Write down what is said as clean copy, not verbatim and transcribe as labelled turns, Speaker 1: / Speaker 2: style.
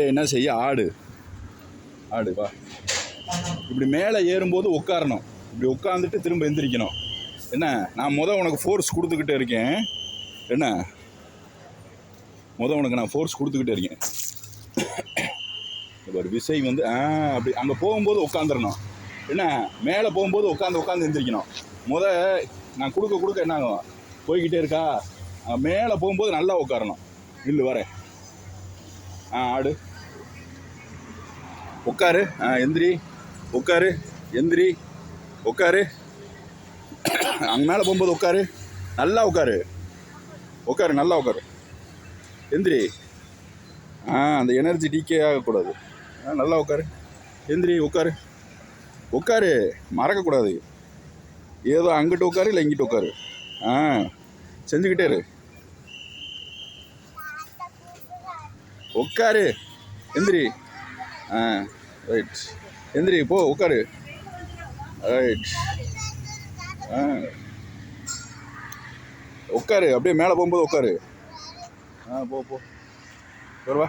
Speaker 1: என்ன செய்ய? ஆடு ஆடு வா. இப்படி மேலே ஏறும்போது உட்காரணும். இப்படி உட்காந்துட்டு திரும்ப எந்திரிக்கணும். என்ன, நான் உனக்கு ஃபோர்ஸ் கொடுத்துக்கிட்டே இருக்கேன். என்ன, உனக்கு நான் ஃபோர்ஸ் கொடுத்துக்கிட்டே இருக்கேன். ஒரு விசை வந்து அப்படி அங்கே போகும்போது உட்காந்துடணும். என்ன, மேலே போகும்போது உட்காந்து எந்திரிக்கணும். நான் கொடுக்க என்ன ஆகும்? போய்கிட்டே இருக்கா. மேலே போகும்போது நல்லா உட்காரணும். இல்லை வரேன். ஆடு உட்காரு. எந்திரி. உட்காரு. எந்திரி. உட்காரு. அங்கே மேலே போகும்போது உட்காரு. நல்லா உட்காரு. நல்லா உட்காரு. எந்திரி. அந்த எனர்ஜி டீக்கே ஆகக்கூடாது. நல்லா உட்காரு. எந்திரி. உட்காரு. மறக்கக்கூடாது. ஏதோ அங்கிட்டு உட்காரு, இல்லை இங்கிட்டு உட்காரு. செஞ்சுக்கிட்டே இரு. உட்காரு. எந்திரி. ரைட். எந்திரி. போ. உட்காரு. ரைட். உட்காரு. அப்படியே மேலே போகும்போது உட்காரு. போ வருவா.